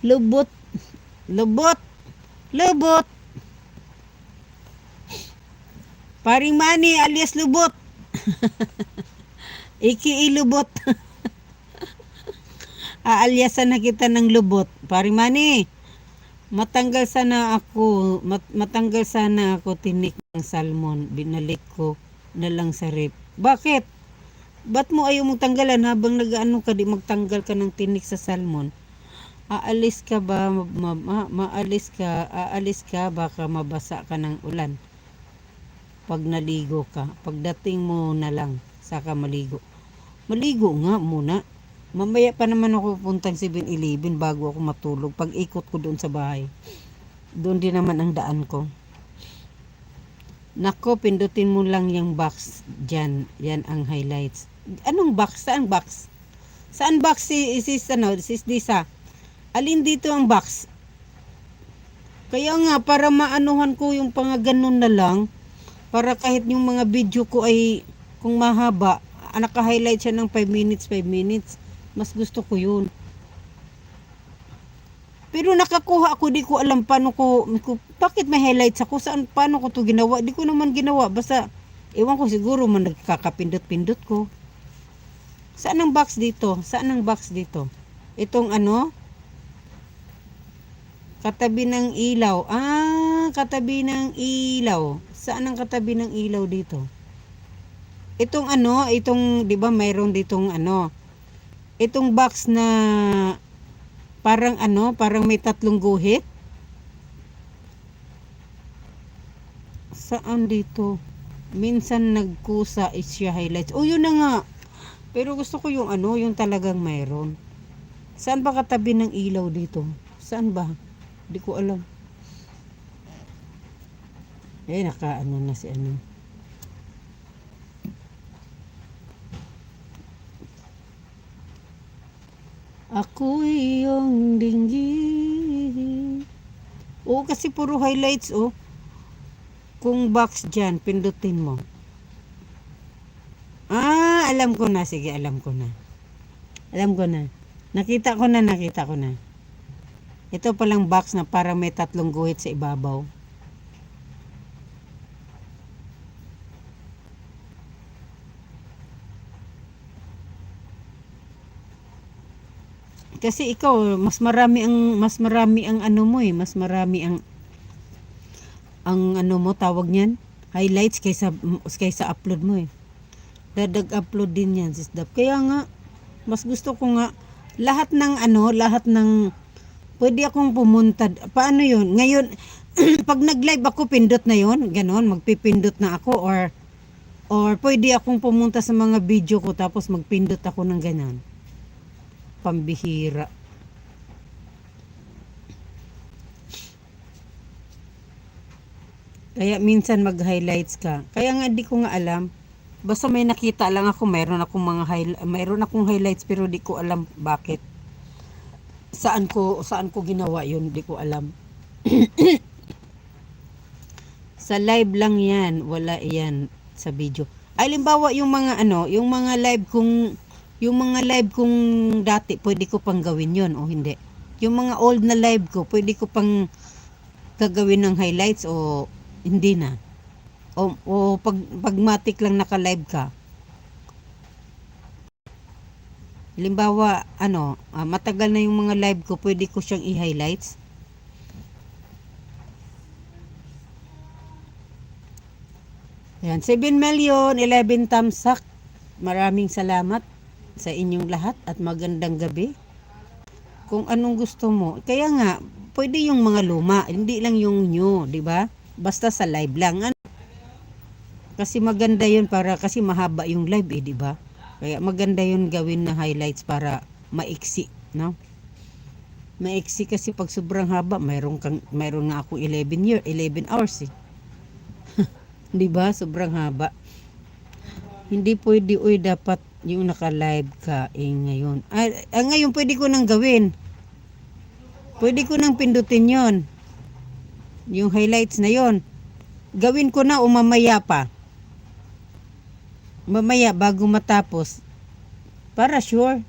Lubot, lubot, lubot. Paring Manny alias lubot. Iki lubot. Aalyasan na kita ng lubot. Paring Manny, matanggal sana ako tinik ng salmon. Binalik ko na lang sa rep. Bakit? Ba't mo ayaw mong tanggalan habang nag-ano ka, di magtanggal ka ng tinik sa salmon? Aalis ka ba, aalis ka, baka mabasa ka ng ulan. Pag naligo ka, pagdating mo na lang, saka maligo. Maligo nga muna. Mamaya pa naman ako puntang 7-Eleven bago ako matulog. Pag ikot ko doon sa bahay, doon din naman ang daan ko. Nako, pindutin mo lang yung box dyan. Yan ang highlights. Anong box? Saan box? Saan box sis Disa? Alin dito ang box? Kaya nga, para maanuhan ko yung pangaganon na lang, para kahit yung mga video ko ay, kung mahaba, naka-highlight siya ng 5 minutes, mas gusto ko yun. Pero nakakuha ako, di ko alam paano bakit may highlights ako, paano ko to ginawa, di ko naman ginawa, basta, ewan ko siguro man nagkakapindot-pindot ko. Saan ang box dito? Saan ang box dito? Itong ano? Katabi ng ilaw. Katabi ng ilaw. Saan ang katabi ng ilaw dito? Itong ano, di ba mayroon ditong ano? Itong box na parang parang may 3 guhit. Saan dito? Minsan nagkusa is siya highlights. Oh, yun na nga. Pero gusto ko yung yung talagang mayroon. Saan ba katabi ng ilaw dito? Saan ba? Di ko alam. Naka na si ano. Ako iyong dinggin. Kasi puro highlights, Kung box dyan, pindutin mo. Alam ko na. Sige, alam ko na. Nakita ko na. Ito palang box na parang may 3 guhit sa ibabaw. Kasi ikaw, mas marami ang ano mo mas marami ang ano mo, tawag niyan, highlights kaysa upload mo Dadag upload din yan, sis Dap. Kaya nga, mas gusto ko nga, lahat ng pwede akong pumunta. Paano yun? Ngayon, pag nag-live ako, pindot na yun. Ganon, magpipindot na ako. Or pwede akong pumunta sa mga video ko, tapos magpindot ako ng ganon. Pambihira. Kaya minsan mag-highlights ka. Kaya nga di ko nga alam. Basta may nakita lang ako, mayroon akong highlights pero di ko alam bakit. Saan ko ginawa yun, di ko alam. Sa live lang yan, wala yan sa video. Ay, limbawa yung mga live kong dati, pwede ko pang gawin yun o hindi. Yung mga old na live ko, pwede ko pang gagawin ng highlights o hindi na. O pagmatic lang naka-live ka. Halimbawa, matagal na yung mga live ko, pwede ko siyang i-highlights. Ayan, 7 million, 11 thumbs up. Maraming salamat sa inyong lahat at magandang gabi. Kung anong gusto mo. Kaya nga, pwede yung mga luma, hindi lang yung new, di ba? Basta sa live lang. Kasi maganda yun kasi mahaba yung live di ba? Kaya maganda yun gawin na highlights para maiksi, no? Maiksi kasi pag sobrang haba, mayroon nga ako 11 hours 'Di ba? Sobrang haba. Hindi pwede dapat yung naka-live ka ngayon. Ngayon pwede ko nang gawin. Pwede ko nang pindutin 'yon. Yung highlights na 'yon. Gawin ko na o mamaya pa. Mamaya bago matapos. Para sure.